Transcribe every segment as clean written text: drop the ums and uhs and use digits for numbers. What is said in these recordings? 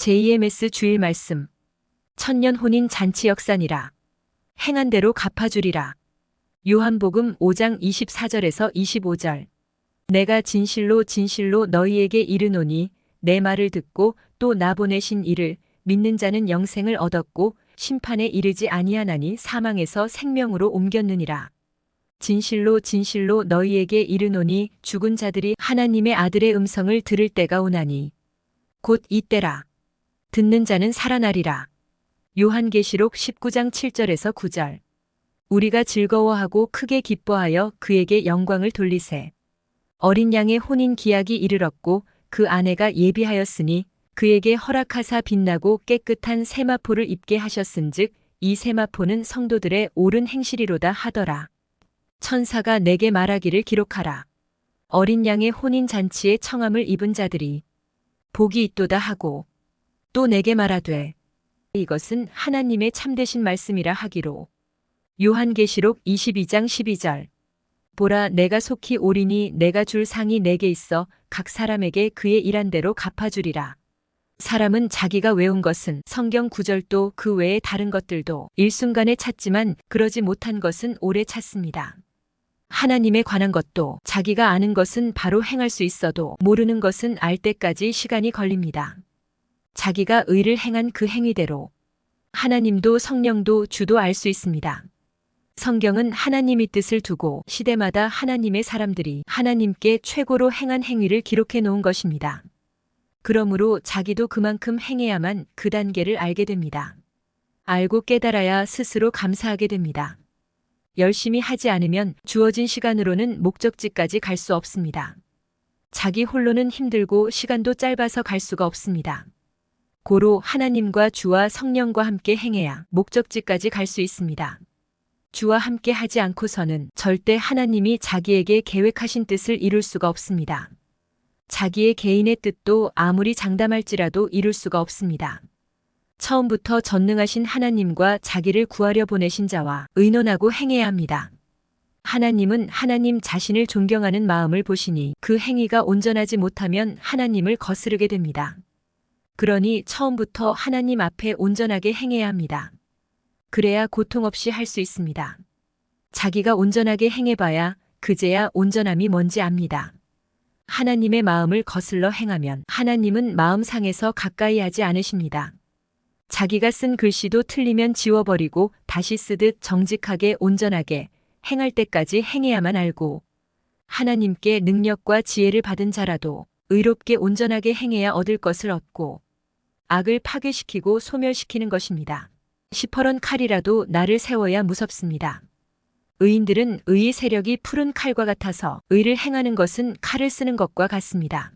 JMS 주일 말씀. 천년 혼인 잔치 역사니라. 행한 대로 갚아주리라. 요한복음 5장 24절에서 25절. 내가 진실로 진실로 너희에게 이르노니 내 말을 듣고 또 나 보내신 이를 믿는 자는 영생을 얻었고 심판에 이르지 아니하나니 사망에서 생명으로 옮겼느니라. 진실로 진실로 너희에게 이르노니 죽은 자들이 하나님의 아들의 음성을 들을 때가 오나니 곧 이때라. 듣는 자는 살아나리라. 요한계시록 19장 7절에서 9절. 우리가 즐거워하고 크게 기뻐하여 그에게 영광을 돌리세. 어린 양의 혼인 기약이 이르렀고 그 아내가 예비하였으니 그에게 허락하사 빛나고 깨끗한 세마포를 입게 하셨은즉 이 세마포는 성도들의 옳은 행실이로다 하더라. 천사가 내게 말하기를 기록하라. 어린 양의 혼인 잔치에 청함을 입은 자들이 복이 있도다 하고 또 내게 말하되 이것은 하나님의 참되신 말씀이라 하기로. 요한계시록 22장 12절. 보라 내가 속히 오리니 내가 줄 상이 내게 있어 각 사람에게 그의 일한 대로 갚아주리라. 사람은 자기가 외운 것은 성경 구절도 그 외에 다른 것들도 일순간에 찾지만 그러지 못한 것은 오래 찾습니다. 하나님에 관한 것도 자기가 아는 것은 바로 행할 수 있어도 모르는 것은 알 때까지 시간이 걸립니다. 자기가 의를 행한 그 행위대로 하나님도 성령도 주도 알 수 있습니다. 성경은 하나님의 뜻을 두고 시대마다 하나님의 사람들이 하나님께 최고로 행한 행위를 기록해 놓은 것입니다. 그러므로 자기도 그만큼 행해야만 그 단계를 알게 됩니다. 알고 깨달아야 스스로 감사하게 됩니다. 열심히 하지 않으면 주어진 시간으로는 목적지까지 갈 수 없습니다. 자기 홀로는 힘들고 시간도 짧아서 갈 수가 없습니다. 고로 하나님과 주와 성령과 함께 행해야 목적지까지 갈 수 있습니다. 주와 함께 하지 않고서는 절대 하나님이 자기에게 계획하신 뜻을 이룰 수가 없습니다. 자기의 개인의 뜻도 아무리 장담할지라도 이룰 수가 없습니다. 처음부터 전능하신 하나님과 자기를 구하려 보내신 자와 의논하고 행해야 합니다. 하나님은 하나님 자신을 존경하는 마음을 보시니 그 행위가 온전하지 못하면 하나님을 거스르게 됩니다. 그러니 처음부터 하나님 앞에 온전하게 행해야 합니다. 그래야 고통 없이 할 수 있습니다. 자기가 온전하게 행해봐야 그제야 온전함이 뭔지 압니다. 하나님의 마음을 거슬러 행하면 하나님은 마음상에서 가까이 하지 않으십니다. 자기가 쓴 글씨도 틀리면 지워버리고 다시 쓰듯 정직하게 온전하게 행할 때까지 행해야만 알고 하나님께 능력과 지혜를 받은 자라도 의롭게 온전하게 행해야 얻을 것을 얻고 악을 파괴시키고 소멸시키는 것입니다. 시퍼런 칼이라도 나를 세워야 무섭습니다. 의인들은 의의 세력이 푸른 칼과 같아서 의를 행하는 것은 칼을 쓰는 것과 같습니다.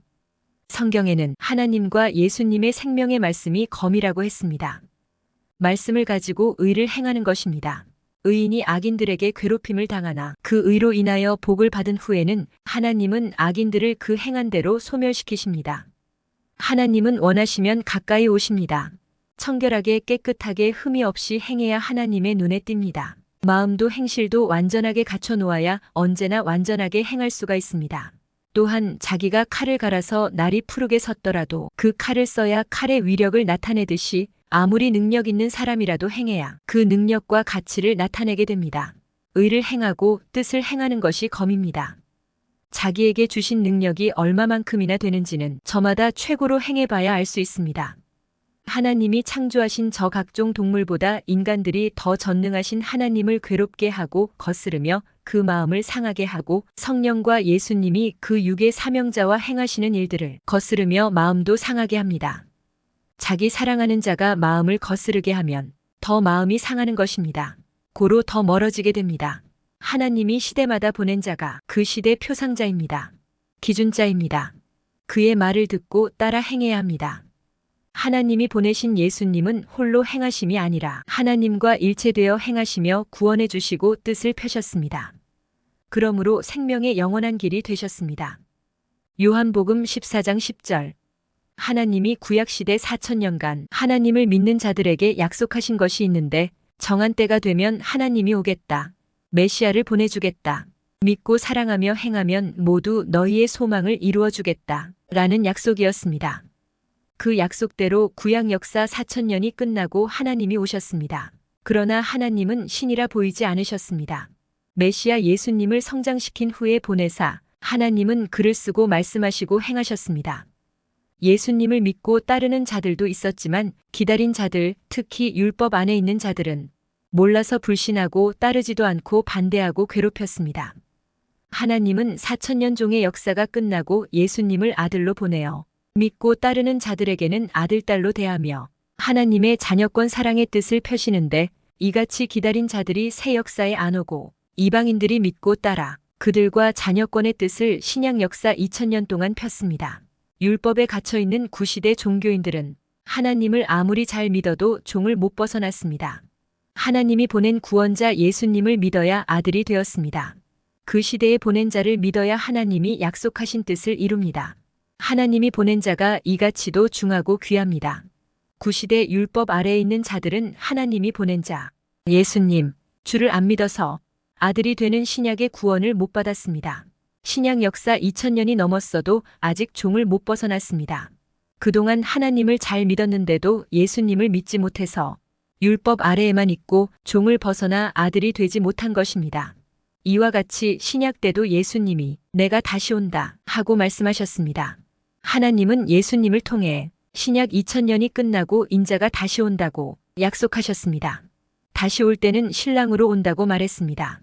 성경에는 하나님과 예수님의 생명의 말씀이 검이라고 했습니다. 말씀을 가지고 의를 행하는 것입니다. 의인이 악인들에게 괴롭힘을 당하나 그 의로 인하여 복을 받은 후에는 하나님은 악인들을 그 행한 대로 소멸시키십니다. 하나님은 원하시면 가까이 오십니다. 청결하게 깨끗하게 흠이 없이 행해야 하나님의 눈에 띕니다. 마음도 행실도 완전하게 갖춰 놓아야 언제나 완전하게 행할 수가 있습니다. 또한 자기가 칼을 갈아서 날이 푸르게 섰더라도 그 칼을 써야 칼의 위력을 나타내듯이 아무리 능력 있는 사람이라도 행해야 그 능력과 가치를 나타내게 됩니다. 의를 행하고 뜻을 행하는 것이 검입니다. 자기에게 주신 능력이 얼마만큼이나 되는지는 저마다 최고로 행해봐야 알 수 있습니다. 하나님이 창조하신 저 각종 동물보다 인간들이 더 전능하신 하나님을 괴롭게 하고 거스르며 그 마음을 상하게 하고 성령과 예수님이 그 육의 사명자와 행하시는 일들을 거스르며 마음도 상하게 합니다. 자기 사랑하는 자가 마음을 거스르게 하면 더 마음이 상하는 것입니다. 고로 더 멀어지게 됩니다. 하나님이 시대마다 보낸 자가 그 시대 표상자입니다. 기준자입니다. 그의 말을 듣고 따라 행해야 합니다. 하나님이 보내신 예수님은 홀로 행하심이 아니라 하나님과 일체되어 행하시며 구원해 주시고 뜻을 펴셨습니다. 그러므로 생명의 영원한 길이 되셨습니다. 요한복음 14장 10절. 하나님이 구약시대 4000년간 하나님을 믿는 자들에게 약속하신 것이 있는데 정한 때가 되면 하나님이 오겠다. 메시아를 보내주겠다. 믿고 사랑하며 행하면 모두 너희의 소망을 이루어 주겠다. 라는 약속이었습니다. 그 약속대로 구약 역사 4000년이 끝나고 하나님이 오셨습니다. 그러나 하나님은 신이라 보이지 않으셨습니다. 메시아 예수님을 성장시킨 후에 보내사 하나님은 글을 쓰고 말씀하시고 행하셨습니다. 예수님을 믿고 따르는 자들도 있었지만 기다린 자들, 특히 율법 안에 있는 자들은 몰라서 불신하고 따르지도 않고 반대하고 괴롭혔습니다. 하나님은 4000년 종의 역사가 끝나고 예수님을 아들로 보내어 믿고 따르는 자들에게는 아들딸로 대하며 하나님의 자녀권 사랑의 뜻을 펴시는데 이같이 기다린 자들이 새 역사에 안 오고 이방인들이 믿고 따라 그들과 자녀권의 뜻을 신약 역사 2000년 동안 폈습니다. 율법에 갇혀있는 구시대 종교인들은 하나님을 아무리 잘 믿어도 종을 못 벗어났습니다. 하나님이 보낸 구원자 예수님을 믿어야 아들이 되었습니다. 그 시대에 보낸 자를 믿어야 하나님이 약속하신 뜻을 이룹니다. 하나님이 보낸 자가 이같이도 중하고 귀합니다. 구시대 율법 아래에 있는 자들은 하나님이 보낸 자, 예수님, 주를 안 믿어서 아들이 되는 신약의 구원을 못 받았습니다. 신약 역사 2000년이 넘었어도 아직 종을 못 벗어났습니다. 그동안 하나님을 잘 믿었는데도 예수님을 믿지 못해서 율법 아래에만 있고 종을 벗어나 아들이 되지 못한 것입니다. 이와 같이 신약 때도 예수님이 내가 다시 온다 하고 말씀하셨습니다. 하나님은 예수님을 통해 신약 2000년이 끝나고 인자가 다시 온다고 약속하셨습니다. 다시 올 때는 신랑으로 온다고 말했습니다.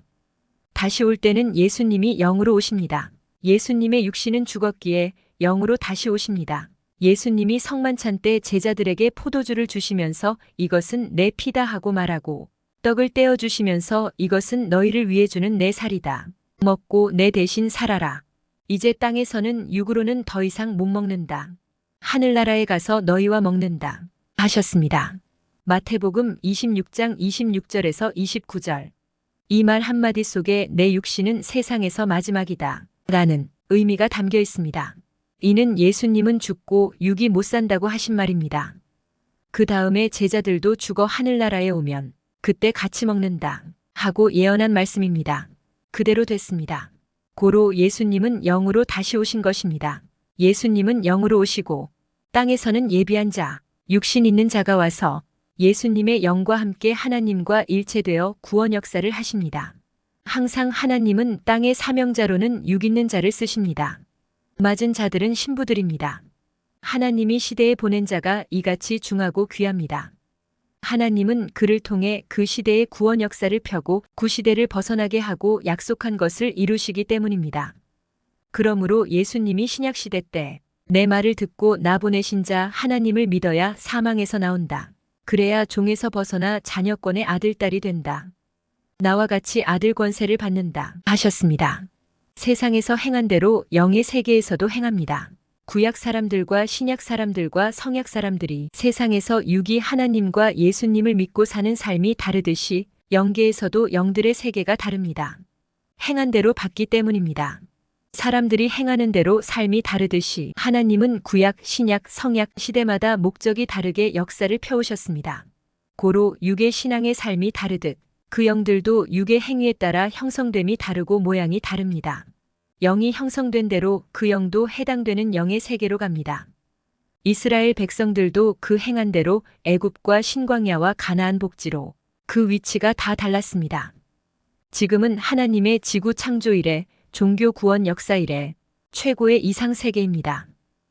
다시 올 때는 예수님이 영으로 오십니다. 예수님의 육신은 죽었기에 영으로 다시 오십니다. 예수님이 성만찬 때 제자들에게 포도주를 주시면서 이것은 내 피다 하고 말하고 떡을 떼어 주시면서 이것은 너희를 위해 주는 내 살이다. 먹고 내 대신 살아라. 이제 땅에서는 육으로는 더 이상 못 먹는다. 하늘나라에 가서 너희와 먹는다. 하셨습니다. 마태복음 26장 26절에서 29절. 이 말 한마디 속에 내 육신은 세상에서 마지막이다. 라는 의미가 담겨 있습니다. 이는 예수님은 죽고 육이 못 산다고 하신 말입니다. 그 다음에 제자들도 죽어 하늘나라에 오면 그때 같이 먹는다. 하고 예언한 말씀입니다. 그대로 됐습니다. 고로 예수님은 영으로 다시 오신 것입니다. 예수님은 영으로 오시고 땅에서는 예비한 자, 육신 있는 자가 와서 예수님의 영과 함께 하나님과 일체되어 구원 역사를 하십니다. 항상 하나님은 땅의 사명자로는 육 있는 자를 쓰십니다. 맞은 자들은 신부들입니다. 하나님이 시대에 보낸 자가 이같이 중하고 귀합니다. 하나님은 그를 통해 그 시대의 구원 역사를 펴고 구시대를 벗어나게 하고 약속한 것을 이루시기 때문입니다. 그러므로 예수님이 신약시대 때 내 말을 듣고 나 보내신 자 하나님을 믿어야 사망에서 나온다. 그래야 종에서 벗어나 자녀권의 아들딸이 된다. 나와 같이 아들 권세를 받는다. 하셨습니다. 세상에서 행한 대로 영의 세계에서도 행합니다. 구약 사람들과 신약 사람들과 성약 사람들이 세상에서 육이 하나님과 예수님을 믿고 사는 삶이 다르듯이 영계에서도 영들의 세계가 다릅니다. 행한 대로 받기 때문입니다. 사람들이 행하는 대로 삶이 다르듯이 하나님은 구약, 신약, 성약 시대마다 목적이 다르게 역사를 펴오셨습니다. 고로 육의 신앙의 삶이 다르듯 그 영들도 육의 행위에 따라 형성됨이 다르고 모양이 다릅니다. 영이 형성된 대로 그 영도 해당되는 영의 세계로 갑니다. 이스라엘 백성들도 그 행한 대로 애굽과 신광야와 가나안 복지로 그 위치가 다 달랐습니다. 지금은 하나님의 지구 창조 이래 종교 구원 역사 이래 최고의 이상 세계입니다.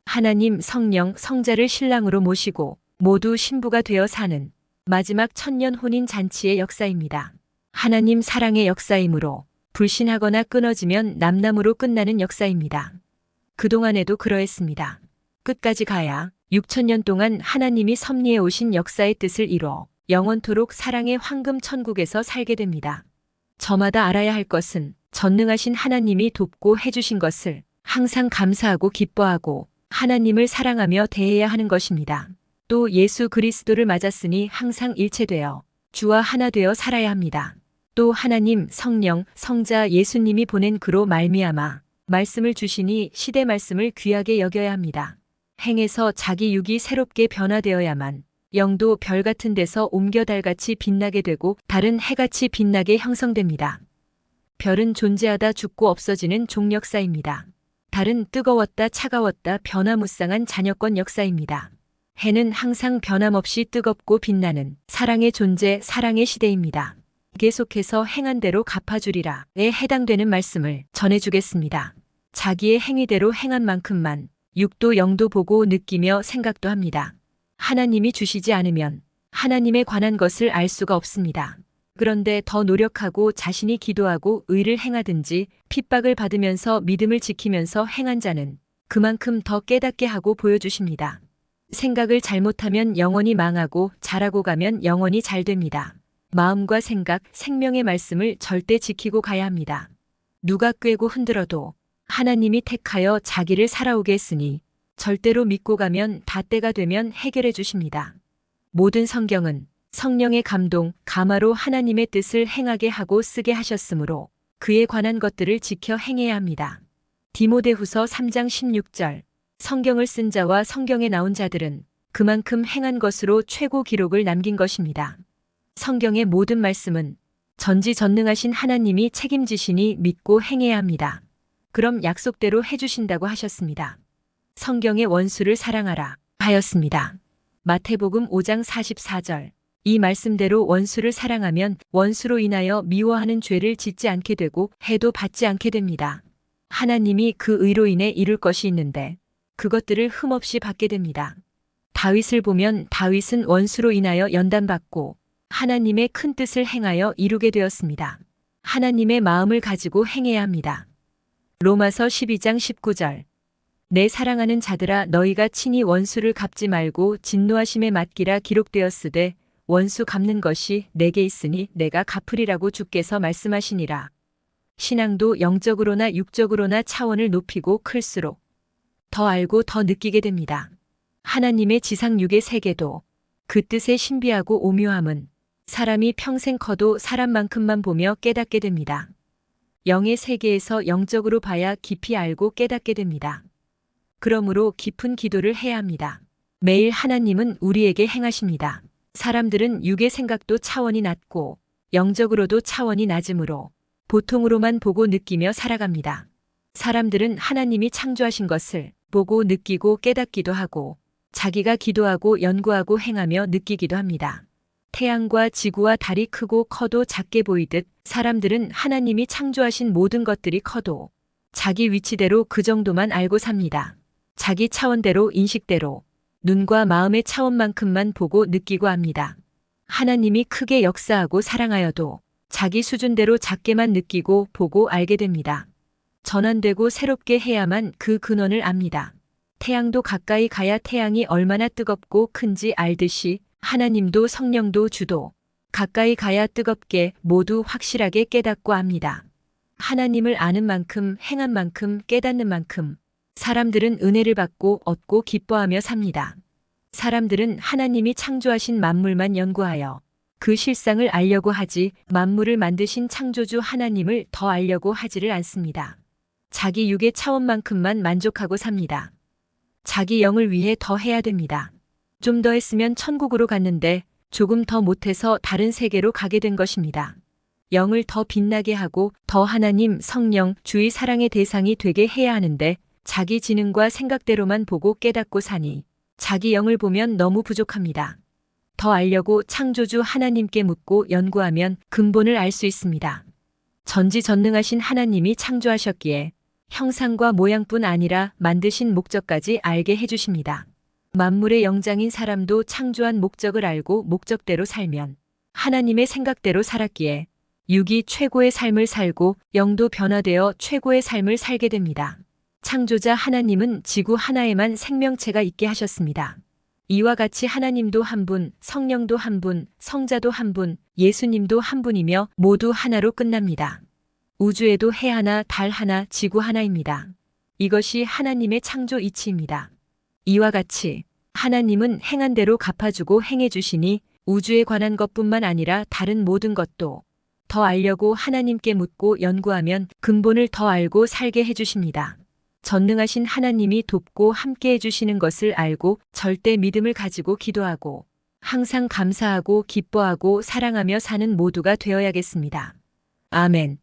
하나님 성령 성자를 신랑으로 모시고 모두 신부가 되어 사는 마지막 천년 혼인 잔치의 역사입니다. 하나님 사랑의 역사이므로 불신하거나 끊어지면 남남으로 끝나는 역사입니다. 그동안에도 그러했습니다. 끝까지 가야 6000년 동안 하나님이 섭리해 오신 역사의 뜻을 이뤄 영원토록 사랑의 황금 천국에서 살게 됩니다. 저마다 알아야 할 것은 전능하신 하나님이 돕고 해주신 것을 항상 감사하고 기뻐하고 하나님을 사랑하며 대해야 하는 것입니다. 또 예수 그리스도를 맞았으니 항상 일체되어 주와 하나 되어 살아야 합니다. 또 하나님 성령 성자 예수님이 보낸 그로 말미암아 말씀을 주시니 시대 말씀을 귀하게 여겨야 합니다. 행해서 자기 육이 새롭게 변화되어야만 영도 별 같은 데서 옮겨 달같이 빛나게 되고 달은 해같이 빛나게 형성됩니다. 별은 존재하다 죽고 없어지는 종역사입니다. 달은 뜨거웠다 차가웠다 변화무쌍한 잔여권 역사입니다. 해는 항상 변함없이 뜨겁고 빛나는 사랑의 존재, 사랑의 시대입니다. 계속해서 행한 대로 갚아주리라에 해당되는 말씀을 전해주겠습니다. 자기의 행위대로 행한 만큼만 육도 영도 보고 느끼며 생각도 합니다. 하나님이 주시지 않으면 하나님에 관한 것을 알 수가 없습니다. 그런데 더 노력하고 자신이 기도하고 의를 행하든지 핍박을 받으면서 믿음을 지키면서 행한 자는 그만큼 더 깨닫게 하고 보여주십니다. 생각을 잘못하면 영원히 망하고 잘하고 가면 영원히 잘 됩니다. 마음과 생각, 생명의 말씀을 절대 지키고 가야 합니다. 누가 꾀고 흔들어도 하나님이 택하여 자기를 살아오게 했으니 절대로 믿고 가면 다 때가 되면 해결해 주십니다. 모든 성경은 성령의 감동, 감화로 하나님의 뜻을 행하게 하고 쓰게 하셨으므로 그에 관한 것들을 지켜 행해야 합니다. 디모데후서 3장 16절. 성경을 쓴 자와 성경에 나온 자들은 그만큼 행한 것으로 최고 기록을 남긴 것입니다. 성경의 모든 말씀은 전지전능하신 하나님이 책임지시니 믿고 행해야 합니다. 그럼 약속대로 해주신다고 하셨습니다. 성경의 원수를 사랑하라 하였습니다. 마태복음 5장 44절. 이 말씀대로 원수를 사랑하면 원수로 인하여 미워하는 죄를 짓지 않게 되고 해도 받지 않게 됩니다. 하나님이 그 의로 인해 이룰 것이 있는데 그것들을 흠없이 받게 됩니다. 다윗을 보면 다윗은 원수로 인하여 연단받고 하나님의 큰 뜻을 행하여 이루게 되었습니다. 하나님의 마음을 가지고 행해야 합니다. 로마서 12장 19절. 내 사랑하는 자들아 너희가 친히 원수를 갚지 말고 진노하심에 맡기라 기록되었으되 원수 갚는 것이 내게 있으니 내가 갚으리라고 주께서 말씀하시니라. 신앙도 영적으로나 육적으로나 차원을 높이고 클수록 더 알고 더 느끼게 됩니다. 하나님의 지상 육의 세계도 그 뜻의 신비하고 오묘함은 사람이 평생 커도 사람만큼만 보며 깨닫게 됩니다. 영의 세계에서 영적으로 봐야 깊이 알고 깨닫게 됩니다. 그러므로 깊은 기도를 해야 합니다. 매일 하나님은 우리에게 행하십니다. 사람들은 육의 생각도 차원이 낮고 영적으로도 차원이 낮으므로 보통으로만 보고 느끼며 살아갑니다. 사람들은 하나님이 창조하신 것을 보고 느끼고 깨닫기도 하고 자기가 기도하고 연구하고 행하며 느끼기도 합니다. 태양과 지구와 달이 크고 커도 작게 보이듯 사람들은 하나님이 창조하신 모든 것들이 커도 자기 위치대로 그 정도만 알고 삽니다. 자기 차원대로 인식대로 눈과 마음의 차원만큼만 보고 느끼고 합니다. 하나님이 크게 역사하고 사랑하여도 자기 수준대로 작게만 느끼고 보고 알게 됩니다. 전환되고 새롭게 해야만 그 근원을 압니다. 태양도 가까이 가야 태양이 얼마나 뜨겁고 큰지 알듯이 하나님도 성령도 주도 가까이 가야 뜨겁게 모두 확실하게 깨닫고 압니다. 하나님을 아는 만큼 행한 만큼 깨닫는 만큼 사람들은 은혜를 받고 얻고 기뻐하며 삽니다. 사람들은 하나님이 창조하신 만물만 연구하여 그 실상을 알려고 하지 만물을 만드신 창조주 하나님을 더 알려고 하지를 않습니다. 자기 육의 차원만큼만 만족하고 삽니다. 자기 영을 위해 더 해야 됩니다. 좀 더 했으면 천국으로 갔는데 조금 더 못해서 다른 세계로 가게 된 것입니다. 영을 더 빛나게 하고 더 하나님, 성령, 주의 사랑의 대상이 되게 해야 하는데 자기 지능과 생각대로만 보고 깨닫고 사니 자기 영을 보면 너무 부족합니다. 더 알려고 창조주 하나님께 묻고 연구하면 근본을 알 수 있습니다. 전지전능하신 하나님이 창조하셨기에 형상과 모양뿐 아니라 만드신 목적까지 알게 해주십니다. 만물의 영장인 사람도 창조한 목적을 알고 목적대로 살면 하나님의 생각대로 살았기에 육이 최고의 삶을 살고 영도 변화되어 최고의 삶을 살게 됩니다. 창조자 하나님은 지구 하나에만 생명체가 있게 하셨습니다. 이와 같이 하나님도 한 분, 성령도 한 분, 성자도 한 분, 예수님도 한 분이며 모두 하나로 끝납니다. 우주에도 해 하나, 달 하나, 지구 하나입니다. 이것이 하나님의 창조 이치입니다. 이와 같이 하나님은 행한 대로 갚아주고 행해주시니 우주에 관한 것뿐만 아니라 다른 모든 것도 더 알려고 하나님께 묻고 연구하면 근본을 더 알고 살게 해주십니다. 전능하신 하나님이 돕고 함께 해주시는 것을 알고 절대 믿음을 가지고 기도하고 항상 감사하고 기뻐하고 사랑하며 사는 모두가 되어야겠습니다. 아멘.